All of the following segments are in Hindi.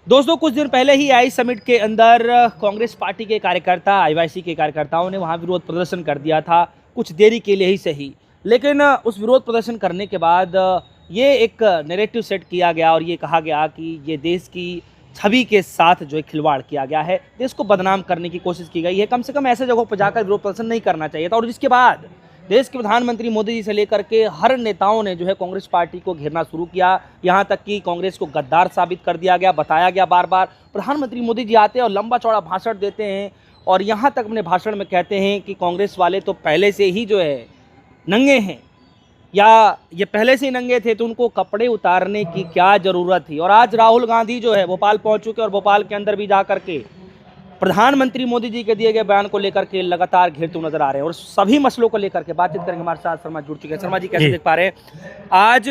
दोस्तों, कुछ दिन पहले ही आई समिट के अंदर कांग्रेस पार्टी के कार्यकर्ता, आईवाईसी के कार्यकर्ताओं ने वहां विरोध प्रदर्शन कर दिया था, कुछ देरी के लिए ही सही। लेकिन उस विरोध प्रदर्शन करने के बाद ये एक नैरेटिव सेट किया गया और ये कहा गया कि ये देश की छवि के साथ जो है खिलवाड़ किया गया है, देश को बदनाम करने की कोशिश की गई है। कम से कम ऐसे जगहों पर जाकर विरोध प्रदर्शन नहीं करना चाहिए था। और जिसके बाद देश के प्रधानमंत्री मोदी जी से लेकर के हर नेताओं ने जो है कांग्रेस पार्टी को घेरना शुरू किया। यहाँ तक कि कांग्रेस को गद्दार साबित कर दिया गया, बताया गया बार बार। प्रधानमंत्री मोदी जी आते हैं और लंबा चौड़ा भाषण देते हैं और यहाँ तक अपने भाषण में कहते हैं कि कांग्रेस वाले तो पहले से ही जो है नंगे हैं, या ये पहले से ही नंगे थे तो उनको कपड़े उतारने की क्या ज़रूरत थी। और आज राहुल गांधी जो है भोपाल पहुँच चुके और भोपाल के अंदर भी जा करके प्रधानमंत्री मोदी जी के दिए गए बयान को लेकर के लगातार घेरते हुए नजर आ रहे हैं और सभी मसलों को लेकर के बातचीत करेंगे। हमारे साथ शर्मा जुड़ चुके हैं। शर्मा जी, कैसे देख पा रहे हैं? आज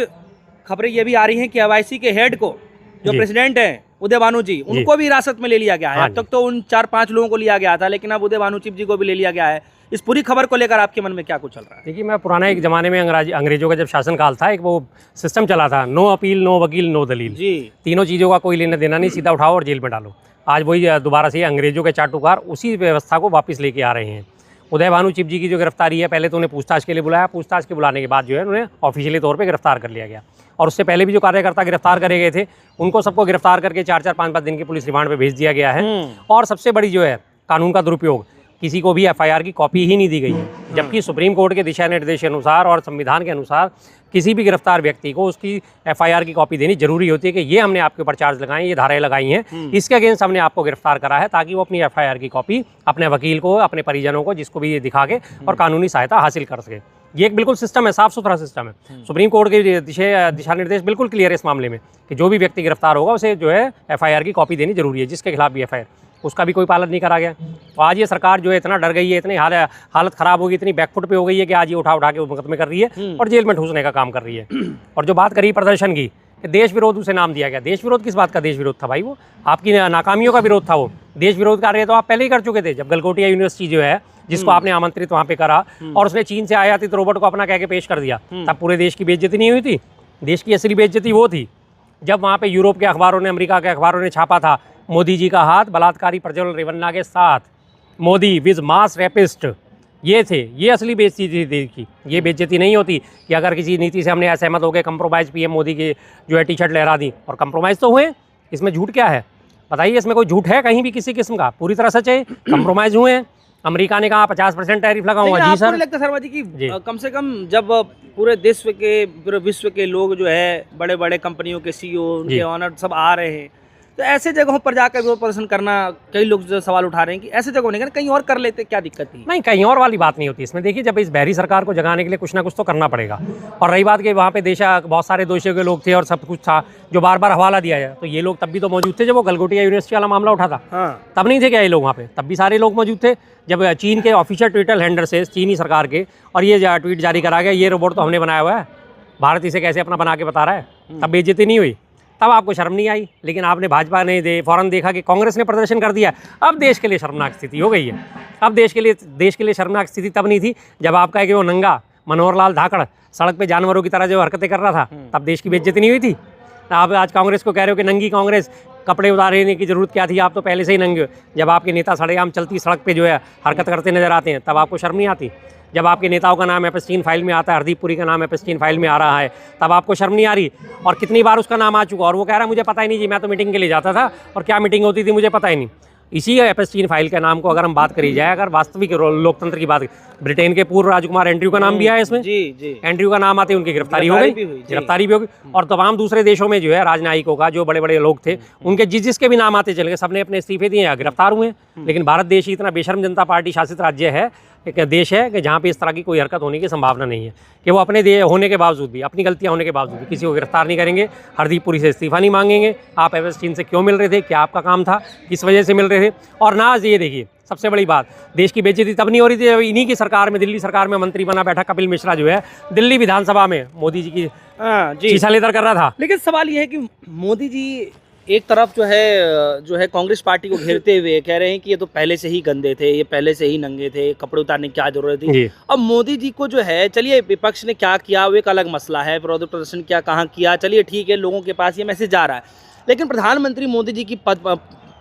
खबरें ये भी आ रही हैं कि आईवाईसी के हेड को, जो प्रेसिडेंट हैं उदय भानु जी, उनको भी हिरासत में ले लिया गया है। अब तक तो उन 4-5 लोगों को लिया गया था, लेकिन अब उदय भानु जी को भी ले लिया गया है। इस पूरी खबर को लेकर आपके मन में क्या कुछ चल रहा है? देखिए, मैं पुराना एक ज़माने में अंग्रेजों का जब शासनकाल था, एक वो सिस्टम चला था, नो अपील, नो वकील, नो दलील जी। तीनों चीज़ों का कोई लेना देना नहीं, सीधा उठाओ और जेल में डालो। आज वही दोबारा से अंग्रेजों के चाटुकार उसी व्यवस्था को वापस लेके आ रहे हैं। उदय भानु चिप जी की जो गिरफ्तारी है, पहले तो उन्हें पूछताछ के लिए बुलाया, पूछताछ के बुलाने के बाद जो है उन्हें ऑफिशियली तौर पे गिरफ्तार कर लिया गया। और उससे पहले भी जो कार्यकर्ता गिरफ्तार करे गए थे, उनको सबको गिरफ्तार करके 4-4, 5-5 दिन की पुलिस रिमांड पे भेज दिया गया है। और सबसे बड़ी जो है कानून का दुरुपयोग, किसी को भी एफआईआर की कॉपी ही नहीं दी गई है, जबकि सुप्रीम कोर्ट के दिशा निर्देश के अनुसार और संविधान के अनुसार किसी भी गिरफ्तार व्यक्ति को उसकी एफआईआर की कॉपी देनी जरूरी होती है कि ये हमने आपके ऊपर चार्ज लगाए, ये धाराएं लगाई हैं, इसके अगेंस्ट हमने आपको गिरफ्तार करा है, ताकि वो अपनी एफआईआर की कॉपी अपने वकील को, अपने परिजनों को, जिसको भी ये दिखा के और कानूनी सहायता हासिल कर सके। ये एक बिल्कुल सिस्टम है, साफ सुथरा सिस्टम है। सुप्रीम कोर्ट के दिशा निर्देश बिल्कुल क्लियर है इस मामले में कि जो भी व्यक्ति गिरफ्तार होगा उसे जो है एफआईआर की कॉपी देनी जरूरी है, जिसके खिलाफ भी एफआईआर, उसका भी कोई पालन नहीं करा गया। तो आज ये सरकार जो है इतना डर गई है, इतनी हालत ख़राब हो गई, इतनी बैकफुट पे हो गई है कि आज ये उठा के मुकदमे कर रही है और जेल में ठूसने का काम कर रही है। और जो बात करी प्रदर्शन की, देश विरोध उसे नाम दिया गया। देश विरोध किस बात का देश विरोध था भाई? वो आपकी नाकामियों का विरोध था। वो देश विरोध कार्य तो आप पहले ही कर चुके थे, जब गलगोटिया यूनिवर्सिटी जो है, जिसको आपने आमंत्रित वहाँ पे करा और उसने चीन से आयातित रोबोट को अपना कह के पेश कर दिया, तब पूरे देश की बेइज्जती नहीं हुई थी? देश की असली बेइज्जती वो थी जब वहाँ पे यूरोप के अखबारों ने, अमेरिका के अखबारों ने छापा था, मोदी जी का हाथ बलात्कारी प्रज्वल रेवन्ना के साथ, मोदी विज मास रेपिस्ट। ये थे, ये असली बेइज्जती थी देश की। ये बेइज्जती नहीं होती कि अगर किसी नीति से हमने असहमत हो गए, कंप्रोमाइज़ पीएम मोदी की जो है टी-शर्ट लहरा दी, और कंप्रोमाइज़ तो हुए। इसमें झूठ क्या है बताइए? इसमें कोई झूठ है कहीं भी किसी किस्म का? पूरी तरह सच है, कंप्रोमाइज़ हुए हैं। अमेरिका ने कहा 50% टैरिफ लगाऊंगा। जी सर, लगता है शर्मा जी की कम से कम जब पूरे विश्व के लोग जो है, बड़े बड़े कंपनियों के सीईओ, उनके ऑनर सब आ रहे हैं, तो ऐसे जगहों पर जाकर विरोध प्रदर्शन करना, कई लोग जो सवाल उठा रहे हैं कि ऐसे जगहों नहीं करना, कहीं और कर लेते, क्या दिक्कत थी? नहीं, कहीं और वाली बात नहीं होती इसमें। देखिए, जब इस बहरी सरकार को जगाने के लिए कुछ ना कुछ तो करना पड़ेगा। और रही बात कि वहाँ पे बहुत सारे दोषियों के लोग थे और सब कुछ था जो बार बार हवाला दिया जाए, तो ये लोग तब भी तो मौजूद थे जब वो गलगोटिया यूनिवर्सिटी वाला मामला उठा था। तब नहीं थे क्या ये लोग वहाँ पे? तब भी सारे लोग मौजूद थे। जब चीन के ऑफिशियल ट्विटर हैंडल से, चीनी सरकार के, और ये ट्वीट जारी करा गया, ये रोबोट तो हमने बनाया हुआ है, भारत इसे कैसे अपना बना के बता रहा है, तब बेइज्जती नहीं हुई? तब आपको शर्म नहीं आई? लेकिन आपने भाजपा ने फौरन देखा कि कांग्रेस ने प्रदर्शन कर दिया, अब देश के लिए शर्मनाक स्थिति हो गई है। अब देश के लिए शर्मनाक स्थिति तब नहीं थी जब आपका है कि वो नंगा मनोहर लाल धाकड़ सड़क पे जानवरों की तरह जो हरकतें कर रहा था, तब देश की बेइज्जती नहीं हुई थी? आप आज कांग्रेस को कह रहे हो कि नंगी कांग्रेस, कपड़े उतारने की जरूरत क्या थी? आप तो पहले से ही नंगे हो। जब आपके नेता सड़ेआम चलती सड़क पे जो है हरकत करते नजर आते हैं, तब आपको शर्म नहीं आती? जब आपके नेताओं का नाम एपस्टीन फाइल में आता है, हरदीप पुरी का नाम एपस्टीन फाइल में आ रहा है, तब आपको शर्म नहीं आ रही? और कितनी बार उसका नाम आ चुका, और वो कह रहा है मुझे पता ही नहीं जी, मैं तो मीटिंग के लिए जाता था और क्या मीटिंग होती थी मुझे पता ही नहीं। इसी एपस्टीन फाइल के नाम को अगर हम बात करी जाए, अगर वास्तविक लोकतंत्र की बात, ब्रिटेन के पूर्व राजकुमार एंड्रयू का नाम भी आया इसमें। जी। एंड्रयू का नाम आते उनकी गिरफ्तारी हो गई, गिरफ्तारी भी होगी। और तमाम दूसरे देशों में जो है राजनयिकों का, जो बड़े बड़े लोग थे, उनके जिसके भी नाम आते चले गए, सबने अपने इस्तीफे दिए या गिरफ्तार हुए। लेकिन भारत देश ही इतना बेशर्म जनता पार्टी शासित राज्य है, एक देश है कि जहाँ पे इस तरह की कोई हरकत होने की संभावना नहीं है कि वो अपने होने के बावजूद भी, अपनी गलतियाँ होने के बावजूद भी किसी को गिरफ्तार नहीं करेंगे, हरदीप पुरी से इस्तीफा नहीं मांगेंगे। आप एपस्टीन से क्यों मिल रहे थे? क्या आपका काम था? किस वजह से मिल रहे थे? और ना ये देखिए, सबसे बड़ी बात, देश की बेइज्जती तब नहीं हो रही थी जब इन्हीं की सरकार में, दिल्ली सरकार में मंत्री बना बैठा कपिल मिश्रा जो है, दिल्ली विधानसभा में मोदी जी की शीशा लेदर कर रहा था। लेकिन सवाल ये है कि मोदी जी एक तरफ जो है कांग्रेस पार्टी को घेरते हुए कह रहे हैं कि ये तो पहले से ही गंदे थे, ये पहले से ही नंगे थे, कपड़े उतारने की क्या जरूरत थी। अब मोदी जी को जो है, चलिए विपक्ष ने क्या किया वो एक अलग मसला है, विरोध प्रदर्शन क्या कहाँ किया, चलिए ठीक है, लोगों के पास ये मैसेज जा रहा है। लेकिन प्रधानमंत्री मोदी जी की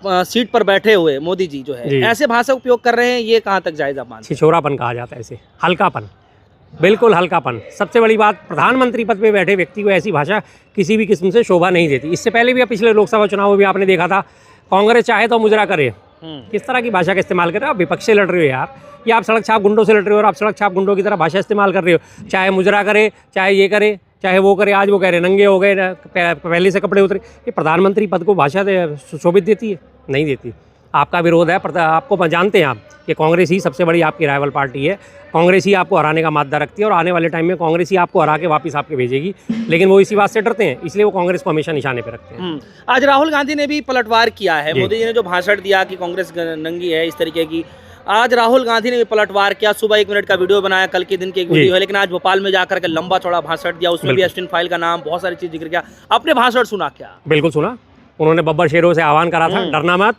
सीट पर बैठे हुए मोदी जी जो है ऐसे भाषा उपयोग कर रहे हैं, ये कहाँ तक जायज़ आप मानते हैं? छिछोरापन कहा जाता है इसे, हल्कापन, बिल्कुल हल्कापन। सबसे बड़ी बात, प्रधानमंत्री पद पे बैठे व्यक्ति को ऐसी भाषा किसी भी किस्म से शोभा नहीं देती। इससे पहले भी पिछले लोकसभा चुनाव में भी आपने देखा था, कांग्रेस चाहे तो मुजरा करे, किस तरह की भाषा का इस्तेमाल कर रहे हो? आप विपक्ष से लड़ रहे हो यार, या आप सड़क छाप गुंडों से लड़ रहे हो और आप सड़क छाप गुंडों की तरह भाषा इस्तेमाल कर रहे हो। चाहे मुजरा करे, चाहे ये करे, चाहे वो करे, आज वो कह रहे नंगे हो गए, पहले से कपड़े उतरे। ये प्रधानमंत्री पद को भाषा शोभित देती है? नहीं देती। आपका विरोध है, आपको जानते हैं आप कि कांग्रेस ही सबसे बड़ी आपकी राइवल पार्टी है। कांग्रेस ही आपको हराने का मादा रखती है और आने वाले टाइम में कांग्रेस ही आपको हरा के वापस आपके भेजेगी, लेकिन वो इसी बात से डरते हैं, इसलिए वो कांग्रेस को हमेशा निशाने पे रखते हैं। आज राहुल गांधी ने भी पलटवार किया है। मोदी जी ने जो भाषण दिया कि कांग्रेस नंगी है इस तरीके की, आज राहुल गांधी ने भी पलटवार किया। सुबह 1 मिनट का वीडियो बनाया, कल के दिन की एक वीडियो है, लेकिन आज भोपाल में जाकर के लंबा चौड़ा भाषण दिया, उसमें भी एस्टिन फाइल का नाम, बहुत सारी चीज जिक्र किया। अपने भाषण सुना क्या? बिल्कुल सुना। उन्होंने बब्बर शेरों से आह्वान करा था, डरना मत।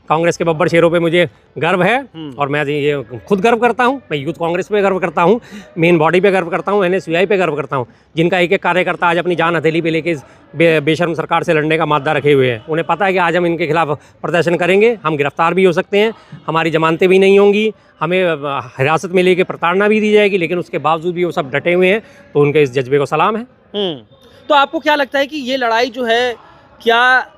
कांग्रेस के बब्बर शेरों पे मुझे गर्व है और मैं ये खुद गर्व करता हूँ। मैं यूथ कांग्रेस पे गर्व करता हूँ, मेन बॉडी पे गर्व करता हूँ, NSUI पे गर्व करता हूँ, जिनका एक एक कार्यकर्ता आज अपनी जान हथेली पे लेके बेशर्म सरकार से लड़ने का मादा रखे हुए हैं। उन्हें पता है कि आज हम इनके खिलाफ प्रदर्शन करेंगे, हम गिरफ्तार भी हो सकते हैं, हमारी जमानतें भी नहीं होंगी, हमें हिरासत में लेके प्रताड़ना भी दी जाएगी, लेकिन उसके बावजूद भी वो सब डटे हुए हैं। तो उनके इस जज्बे को सलाम है। तो आपको क्या लगता है कि ये लड़ाई जो है क्या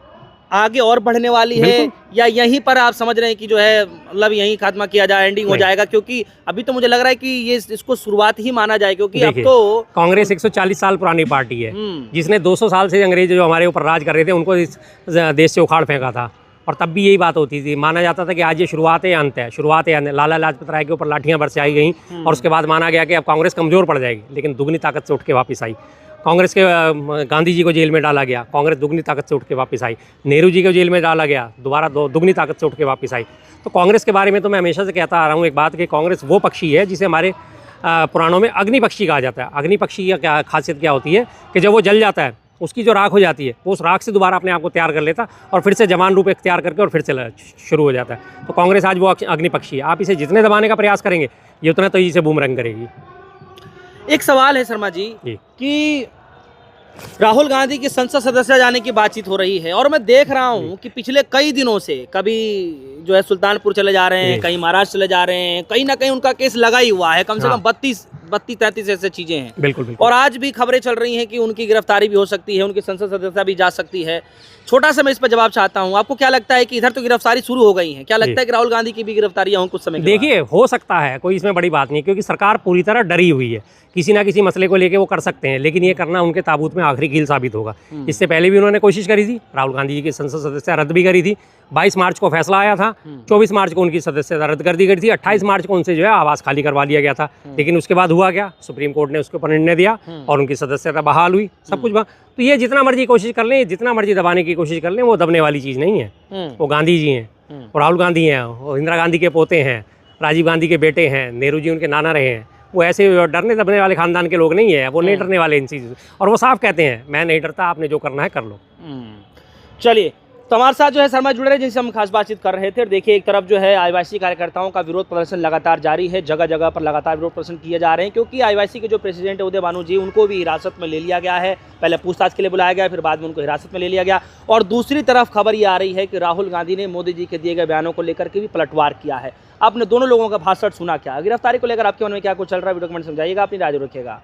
आगे और बढ़ने वाली है, या यहीं पर आप समझ रहे हैं कि जो है मतलब यहीं खात्मा किया जाए, एंडिंग हो जाएगा? क्योंकि अभी तो मुझे लग रहा है कि ये इसको शुरुआत ही माना जाए, क्योंकि अब तो कांग्रेस 140 साल पुरानी पार्टी है, जिसने 200 साल से अंग्रेज जो हमारे ऊपर राज कर रहे थे उनको इस देश से उखाड़ फेंका था। और तब भी यही बात होती थी, माना जाता था कि आज ये शुरुआत है अंत है, शुरुआत है अंत है। लाला लाजपत राय के ऊपर लाठियां बरसाई गई और उसके बाद माना गया कि अब कांग्रेस कमजोर पड़ जाएगी, लेकिन दुगनी ताकत से उठ के वापस आई। कांग्रेस के गांधी जी को जेल में डाला गया, कांग्रेस दुगनी ताकत से उठ के वापस आई। नेहरू जी को जेल में डाला गया, दोबारा दुगनी ताकत से उठ के वापस आई। तो कांग्रेस के बारे में तो मैं हमेशा से कहता आ रहा हूँ एक बात, कि कांग्रेस वो पक्षी है जिसे हमारे पुराणों में अग्नि पक्षी कहा जाता है। अग्नि पक्षी की क्या खासियत क्या होती है कि जब वो जल जाता है, उसकी जो राख हो जाती है, वो उस राख से दोबारा अपने आप को तैयार कर लेता और फिर से जवान रूप इख्तियार करके और फिर से शुरू हो जाता है। तो कांग्रेस आज वो अग्नि पक्षी है। आप इसे जितने दबाने का प्रयास करेंगे, ये उतना तेजी से बूमरंग करेगी। एक सवाल है शर्मा जी कि राहुल गांधी की संसद सदस्य जाने की बातचीत हो रही है, और मैं देख रहा हूँ कि पिछले कई दिनों से कभी जो है सुल्तानपुर चले जा रहे हैं, कहीं महाराष्ट्र चले जा रहे हैं, कहीं ना कहीं उनका केस लगा ही हुआ है। कम से कम 32-33 ऐसे चीजें हैं। बिल्कुल। और आज भी खबरें चल रही हैं कि उनकी गिरफ्तारी भी हो सकती है, उनकी संसद सदस्यता भी जा सकती है। छोटा सा मैं इस पर जवाब चाहता हूँ, आपको क्या लगता है कि इधर तो गिरफ्तारी शुरू हो गई है, क्या लगता है कि राहुल गांधी की भी गिरफ्तारियां हों कुछ समय? देखिए, हो सकता है, कोई इसमें बड़ी बात नहीं, क्योंकि सरकार पूरी तरह डरी हुई है। किसी ना किसी मसले को लेके वो कर सकते हैं, लेकिन ये करना उनके ताबूत में आखिरी कील साबित होगा। इससे पहले भी उन्होंने कोशिश करी थी, राहुल गांधी जी की संसद सदस्यता रद्द भी करी थी। 22 मार्च को फैसला आया था, 24 मार्च को उनकी सदस्यता रद्द कर दी गई थी, 28 मार्च को उनसे जो है आवास खाली करवा लिया गया था। लेकिन उसके बाद हुआ क्या, सुप्रीम कोर्ट ने उसके ऊपर निर्णय दिया और उनकी सदस्यता बहाल हुई, सब कुछ। तो ये जितना मर्जी कोशिश कर लें, जितना मर्जी दबाने की कोशिश कर लें, वो दबने वाली चीज़ नहीं है। वो गांधी जी हैं, वो राहुल गांधी हैं, वो इंदिरा गांधी के पोते हैं, राजीव गांधी के बेटे हैं, नेहरू जी उनके नाना रहे हैं। वो ऐसे डरने दबने वाले खानदान के लोग नहीं है, वो नहीं डरने वाले इन चीज़, और वो साफ कहते हैं मैं नहीं डरता, आपने जो करना है कर लो। चलिए, तो हमारे साथ जो है शर्मा जुड़ रहे हैं, जिनसे हम खास बातचीत कर रहे थे। और देखिए, एक तरफ जो है आदिवासी कार्यकर्ताओं का विरोध प्रदर्शन लगातार जारी है, जगह जगह पर लगातार विरोध प्रदर्शन किए जा रहे हैं, क्योंकि आदिवासी के जो प्रेसिडेंट है उदय भानु जी, उनको भी हिरासत में ले लिया गया है। पहले पूछताछ के लिए बुलाया गया, फिर बाद में उनको हिरासत में ले लिया गया। और दूसरी तरफ खबर ये आ रही है कि राहुल गांधी ने मोदी जी के दिए गए बयानों को लेकर के भी पलटवार किया है। आपने दोनों लोगों का भाषण सुना क्या? गिरफ्तारी को लेकर आपके मन में क्या कुछ चल रहा है? वीडियो कमेंट समझाइएगा, अपनी राय रखिएगा।